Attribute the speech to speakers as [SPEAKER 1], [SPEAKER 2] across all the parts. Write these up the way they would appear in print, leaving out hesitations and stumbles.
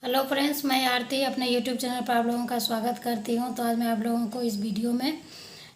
[SPEAKER 1] Hello friends, मैं आरती अपने YouTube channel पर आप लोगों का स्वागत करती हूं। तो आज मैं आप लोगों को इस वीडियो में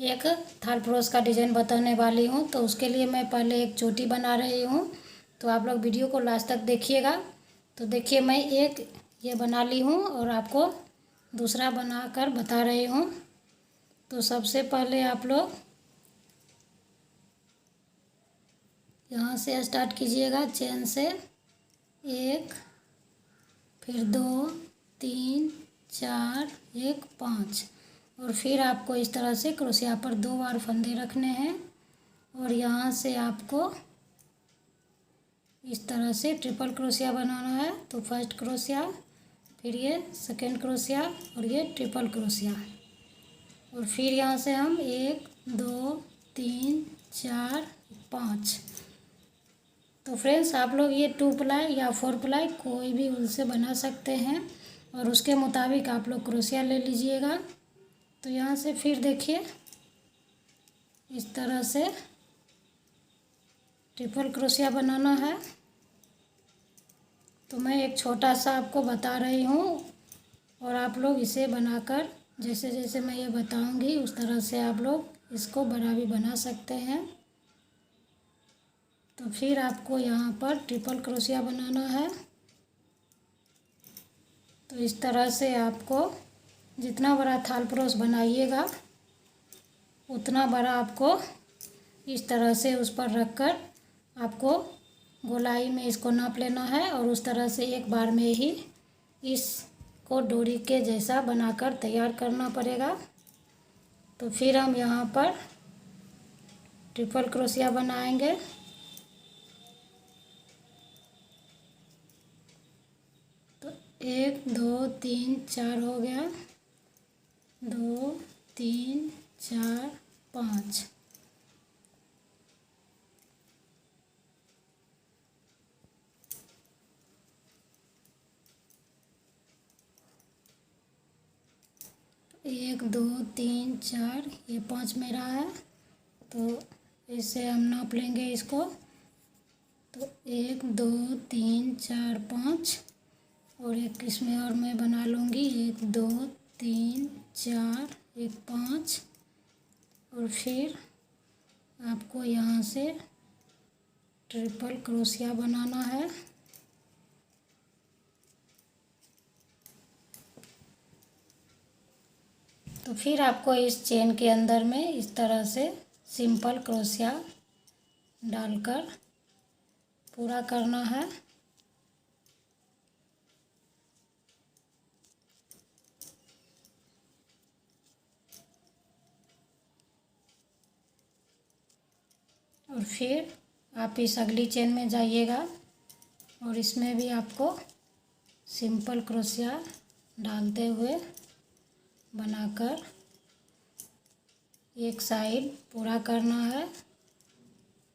[SPEAKER 1] एक थाल परोस का डिज़ाइन बताने वाली हूं। तो उसके लिए मैं पहले एक चोटी बना रही हूं। तो आप लोग वीडियो को लास्ट तक देखिएगा। तो देखिए, मैं एक ये बना ली हूं और आपको दूसरा बनाकर बता रही हूं। तो सबसे पहले आप लोग यहाँ से स्टार्ट कीजिएगा, चेन से एक, फिर 2, 3, 4, 1, 5 और फिर आपको इस तरह से क्रोशिया पर 2 बार फंदे रखने हैं और यहाँ से आपको इस तरह से ट्रिपल क्रोशिया बनाना है। तो फर्स्ट क्रोशिया, फिर ये सेकेंड क्रोशिया और ये ट्रिपल क्रोशिया और फिर यहाँ से हम 1, 2, 3, 4, 5। तो फ्रेंड्स, आप लोग ये 2 प्लाई या 4 प्लाई कोई भी उल से बना सकते हैं और उसके मुताबिक आप लोग क्रोशिया ले लीजिएगा। तो यहाँ से फिर देखिए, इस तरह से ट्रिपल क्रोशिया बनाना है। तो मैं एक छोटा सा आपको बता रही हूँ और आप लोग इसे बनाकर जैसे जैसे मैं ये बताऊँगी उस तरह से आप लोग इसको बड़ा भी बना सकते हैं। तो फिर आपको यहाँ पर ट्रिपल क्रोशिया बनाना है। तो इस तरह से आपको जितना बड़ा थाल परोस बनाइएगा उतना बड़ा आपको इस तरह से उस पर रखकर आपको गोलाई में इसको नाप लेना है और उस तरह से एक बार में ही इसको डोरी के जैसा बनाकर तैयार करना पड़ेगा। तो फिर हम यहाँ पर ट्रिपल क्रोशिया बनाएंगे। तो 1, 2, 3, 4 हो गया, 2, 3, 4, 5। एक, 2, 3, 4, ये 5 मेरा है। तो इससे हम नाप लेंगे इसको। तो 1, 2, 3, 4, 5 और एक इसमें और मैं बना लूँगी 1, 2, 3, 4, 1, 5 और फिर आपको यहाँ से ट्रिपल क्रोशिया बनाना है। तो फिर आपको इस चेन के अंदर में इस तरह से सिंपल क्रोशिया डालकर पूरा करना है। और फिर आप इस अगली चेन में जाइएगा और इसमें भी आपको सिंपल क्रोशिया डालते हुए बनाकर एक साइड पूरा करना है।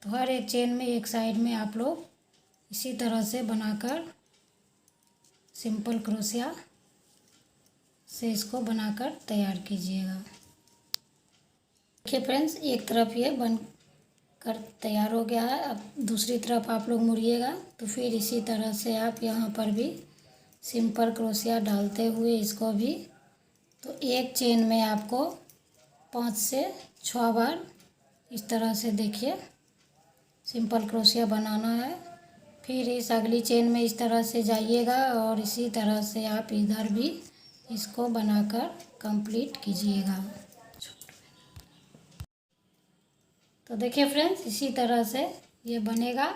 [SPEAKER 1] तो हर एक चेन में एक साइड में आप लोग इसी तरह से बनाकर सिंपल क्रोशिया से इसको बनाकर तैयार कीजिएगा। देखिए फ्रेंड्स, एक तरफ ये बन कर तैयार हो गया है। अब दूसरी तरफ आप लोग मुड़िएगा। तो फिर इसी तरह से आप यहाँ पर भी सिंपल क्रोशिया डालते हुए इसको भी तो एक चेन में आपको 5 से 6 बार इस तरह से देखिए सिंपल क्रोशिया बनाना है। फिर इस अगली चेन में इस तरह से जाइएगा और इसी तरह से आप इधर भी इसको बनाकर कंप्लीट कीजिएगा। तो देखिए फ्रेंड्स, इसी तरह से ये बनेगा।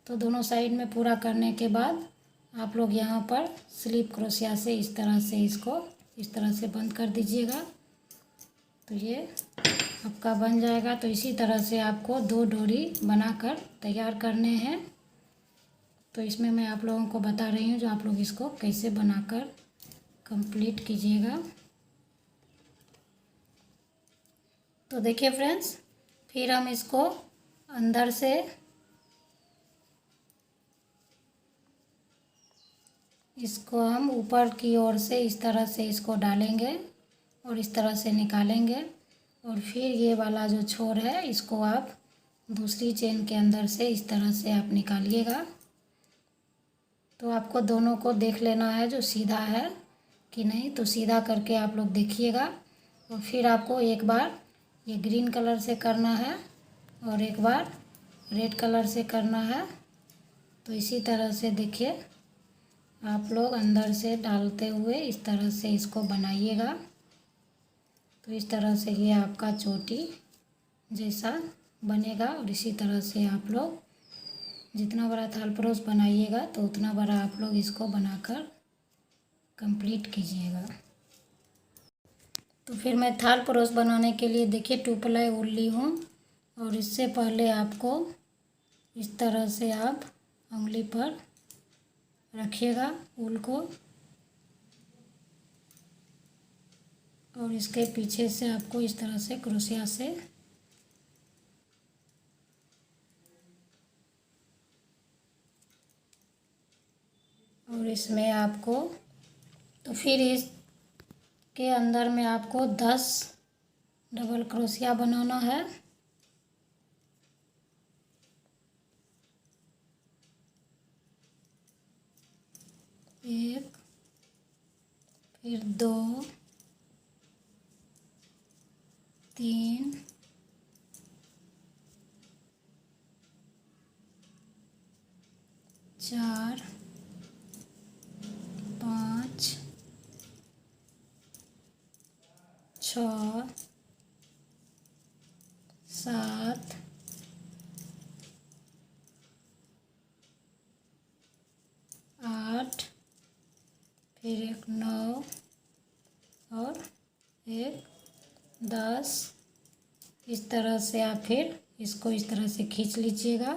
[SPEAKER 1] तो दोनों साइड में पूरा करने के बाद आप लोग यहाँ पर स्लिप क्रोशिया से इस तरह से इसको इस तरह से बंद कर दीजिएगा। तो ये आपका बन जाएगा। तो इसी तरह से आपको 2 डोरी बनाकर तैयार करने हैं। तो इसमें मैं आप लोगों को बता रही हूँ जो आप लोग इसको कैसे बनाकर कंप्लीट कीजिएगा। तो देखिए फ्रेंड्स, फिर हम इसको अंदर से इसको हम ऊपर की ओर से इस तरह से इसको डालेंगे और इस तरह से निकालेंगे और फिर ये वाला जो छोर है इसको आप दूसरी चेन के अंदर से इस तरह से आप निकालिएगा। तो आपको दोनों को देख लेना है जो सीधा है कि नहीं, तो सीधा करके आप लोग देखिएगा। और फिर आपको एक बार ये ग्रीन कलर से करना है और एक बार रेड कलर से करना है। तो इसी तरह से देखिए आप लोग अंदर से डालते हुए इस तरह से इसको बनाइएगा। तो इस तरह से ये आपका चोटी जैसा बनेगा। और इसी तरह से आप लोग जितना बड़ा थाल परोस बनाइएगा तो उतना बड़ा आप लोग इसको बनाकर कंप्लीट कीजिएगा। तो फिर मैं थाल परोस बनाने के लिए देखिए 2 प्लाई ऊन ली हूँ। और इससे पहले आपको इस तरह से आप उंगली पर रखिएगा ऊन को, और इसके पीछे से आपको इस तरह से क्रोशिया से और इसमें आपको तो फिर इसके अंदर में आपको 10 डबल क्रोशिया बनाना है। एक, फिर 2, 3, 4, 5, 6, 7, 8, फिर एक 9 और एक 10। इस तरह से आप फिर इसको इस तरह से खींच लीजिएगा।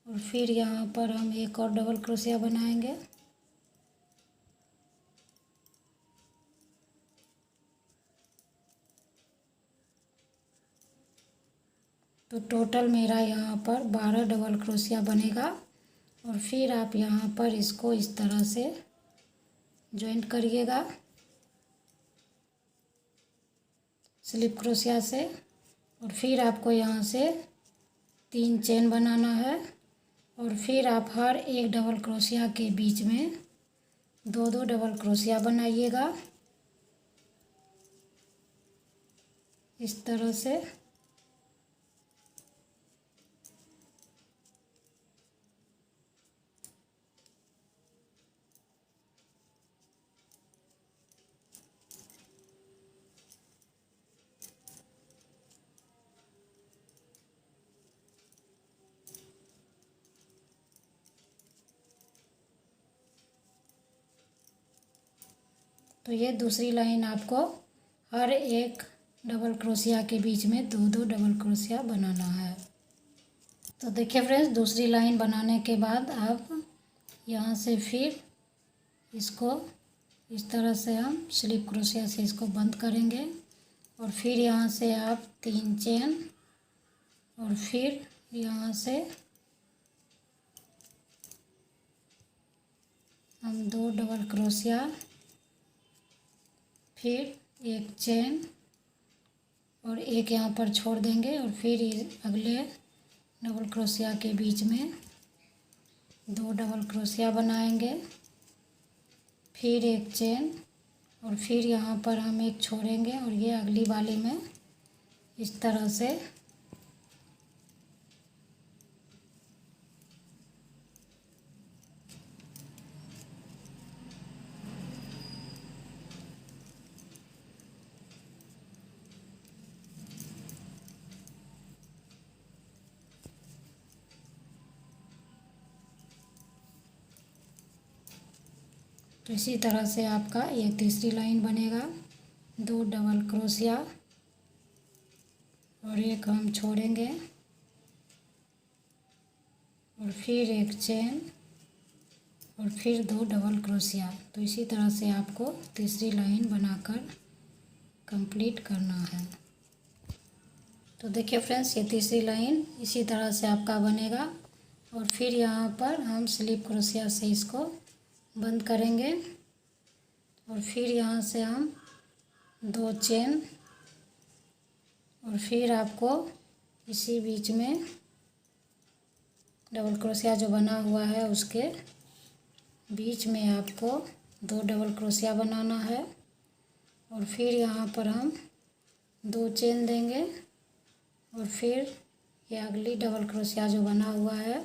[SPEAKER 1] और फिर यहाँ पर हम एक और डबल क्रोशिया बनाएंगे। तो टोटल मेरा यहाँ पर 12 डबल क्रोशिया बनेगा। और फिर आप यहाँ पर इसको इस तरह से जॉइंट करिएगा स्लिप क्रोशिया से। और फिर आपको यहाँ से 3 चेन बनाना है। और फिर आप हर एक डबल क्रोशिया के बीच में 2-2 डबल क्रोशिया बनाइएगा इस तरह से। तो ये दूसरी लाइन आपको हर एक डबल क्रोशिया के बीच में 2-2 डबल क्रोशिया बनाना है। तो देखिए फ्रेंड्स, दूसरी लाइन बनाने के बाद आप यहाँ से फिर इसको इस तरह से हम स्लिप क्रोशिया से इसको बंद करेंगे। और फिर यहाँ से आप 3 चेन और फिर यहाँ से हम 2 डबल क्रोशिया, फिर एक चेन और एक यहाँ पर छोड़ देंगे। और फिर अगले डबल क्रोशिया के बीच में 2 डबल क्रोशिया बनाएंगे, फिर एक चेन और फिर यहाँ पर हम एक छोड़ेंगे। और ये अगली वाली में इस तरह से तो इसी तरह से आपका ये तीसरी लाइन बनेगा। 2 डबल क्रोशिया और एक हम छोड़ेंगे और फिर एक चेन और फिर 2 डबल क्रोशिया। तो इसी तरह से आपको तीसरी लाइन बनाकर कंप्लीट करना है। तो देखिए फ्रेंड्स, ये तीसरी लाइन इसी तरह से आपका बनेगा। और फिर यहाँ पर हम स्लिप क्रोशिया से इसको बंद करेंगे। और फिर यहाँ से हम 2 चेन और फिर आपको इसी बीच में डबल क्रोशिया जो बना हुआ है उसके बीच में आपको 2 डबल क्रोशिया बनाना है और फिर यहाँ पर हम 2 चेन देंगे और फिर ये अगली डबल क्रोशिया जो बना हुआ है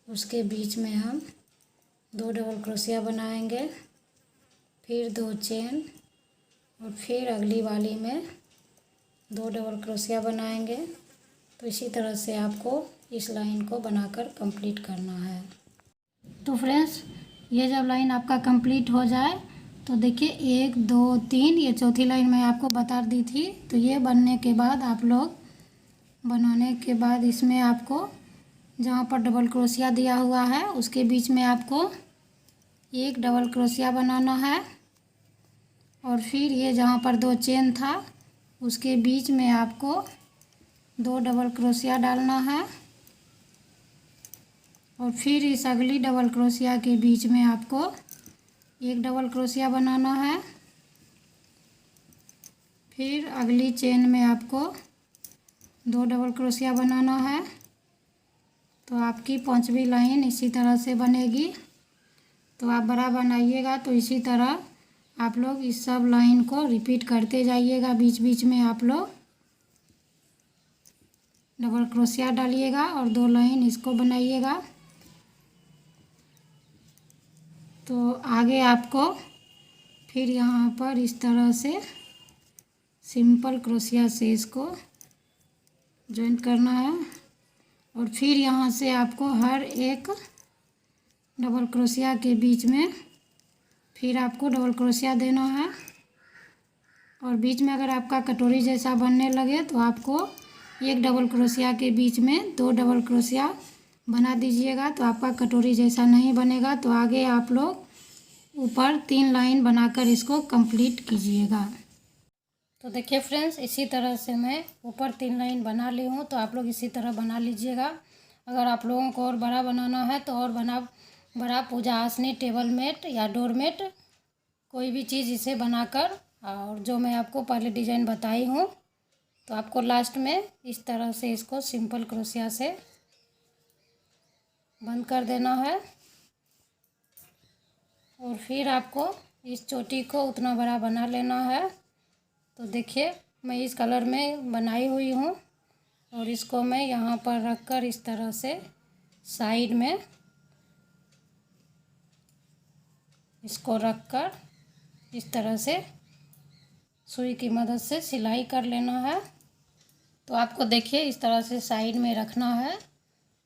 [SPEAKER 1] उसके बीच में हम 2 डबल क्रोशिया बनाएंगे, फिर 2 चेन और फिर अगली वाली में 2 डबल क्रोशिया बनाएंगे। तो इसी तरह से आपको इस लाइन को बनाकर कंप्लीट करना है। तो फ्रेंड्स, ये जब लाइन आपका कंप्लीट हो जाए तो देखिए 1 2 3, ये चौथी लाइन मैं आपको बता दी थी। तो ये बनने के बाद आप लोग बनाने के बाद इसमें आपको जहाँ पर डबल क्रोशिया दिया हुआ है उसके बीच में आपको 1 डबल क्रोशिया बनाना है और फिर ये जहाँ पर 2 चेन था उसके बीच में आपको 2 डबल क्रोशिया डालना है और फिर इस अगली डबल क्रोशिया के बीच में आपको 1 डबल क्रोशिया बनाना है। फिर अगली चेन में आपको 2 डबल क्रोशिया बनाना है। तो आपकी 5वीं लाइन इसी तरह से बनेगी। तो आप बड़ा बनाइएगा तो इसी तरह आप लोग इस सब लाइन को रिपीट करते जाइएगा। बीच बीच में आप लोग डबल क्रोशिया डालिएगा और 2 लाइन इसको बनाइएगा। तो आगे आपको फिर यहाँ पर इस तरह से सिंपल क्रोशिया से इसको जॉइंट करना है और फिर यहाँ से आपको हर एक डबल क्रोशिया के बीच में फिर आपको डबल क्रोशिया देना है और बीच में अगर आपका कटोरी जैसा बनने लगे तो आपको 1 डबल क्रोशिया के बीच में 2 डबल क्रोशिया बना दीजिएगा। तो आपका कटोरी जैसा नहीं बनेगा। तो आगे आप लोग ऊपर 3 लाइन बनाकर इसको कंप्लीट कीजिएगा। तो देखिए फ्रेंड्स, इसी तरह से मैं ऊपर 3 लाइन बना ली हूँ। तो आप लोग इसी तरह बना लीजिएगा। अगर आप लोगों को और बड़ा बनाना है तो और बड़ा पूजा आसनी, टेबल मेट या डोरमेट कोई भी चीज़ इसे बनाकर, और जो मैं आपको पहले डिज़ाइन बताई हूँ, तो आपको लास्ट में इस तरह से इसको सिंपल क्रोशिया से बंद कर देना है और फिर आपको इस चोटी को उतना बड़ा बना लेना है। तो देखिए मैं इस कलर में बनाई हुई हूँ और इसको मैं यहाँ पर रखकर इस तरह से साइड में इसको रखकर इस तरह से सुई की मदद से सिलाई कर लेना है। तो आपको देखिए इस तरह से साइड में रखना है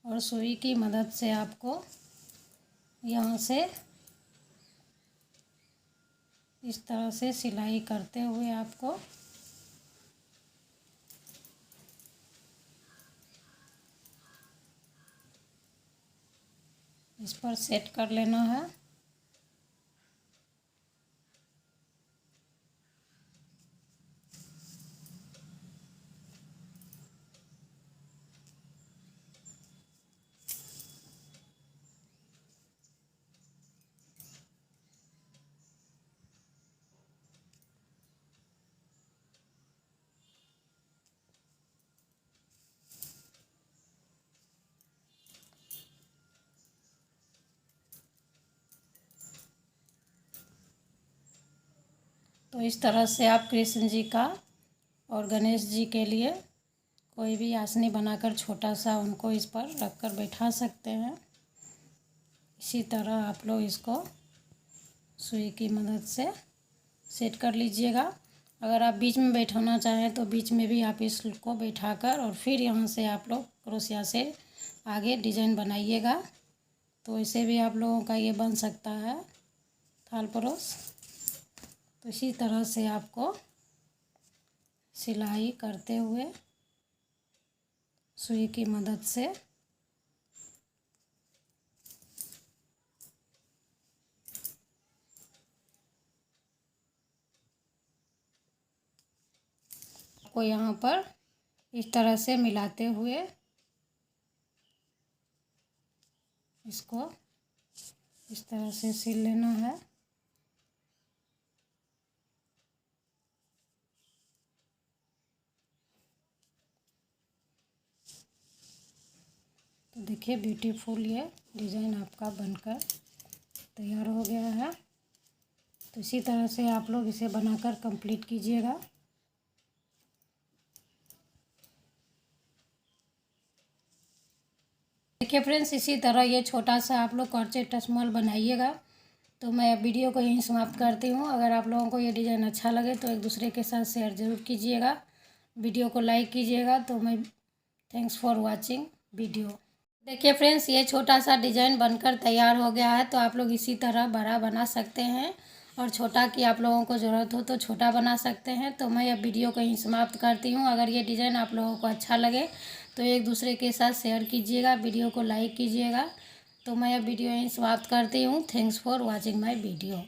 [SPEAKER 1] और सुई की मदद से आपको यहाँ से इस तरह से सिलाई करते हुए आपको इस पर सेट कर लेना है। तो इस तरह से आप कृष्ण जी का और गणेश जी के लिए कोई भी आसनी बनाकर छोटा सा उनको इस पर रख कर बैठा सकते हैं। इसी तरह आप लोग इसको सुई की मदद से सेट कर लीजिएगा। अगर आप बीच में बैठाना चाहें तो बीच में भी आप इसको बैठाकर और फिर यहाँ से आप लोग क्रोशिया से आगे डिजाइन बनाइएगा। तो इसे भी आप लोगों का ये बन सकता है थाल परोस। तो इसी तरह से आपको सिलाई करते हुए सुई की मदद से आपको यहाँ पर इस तरह से मिलाते हुए इसको इस तरह से सिल लेना है। तो देखिए ब्यूटीफुल ये डिज़ाइन आपका बनकर तैयार हो गया है। तो इसी तरह से आप लोग इसे बनाकर कंप्लीट कीजिएगा। देखिए फ्रेंड्स, इसी तरह ये छोटा सा आप लोग क्रॉचेट टसमल बनाइएगा। तो मैं वीडियो को यहीं समाप्त करती हूँ। अगर आप लोगों को ये डिज़ाइन अच्छा लगे तो एक दूसरे के साथ शेयर ज़रूर कीजिएगा, वीडियो को लाइक कीजिएगा। तो मैं थैंक्स फॉर वाचिंग वीडियो। देखिए फ्रेंड्स, ये छोटा सा डिज़ाइन बनकर तैयार हो गया है। तो आप लोग इसी तरह बड़ा बना सकते हैं और छोटा की आप लोगों को ज़रूरत हो तो छोटा बना सकते हैं। तो मैं अब वीडियो को यहीं समाप्त करती हूँ। अगर ये डिज़ाइन आप लोगों को अच्छा लगे तो एक दूसरे के साथ शेयर कीजिएगा, वीडियो को लाइक कीजिएगा। तो मैं अब वीडियो यहीं समाप्त करती हूँ। Thanks for watching my video.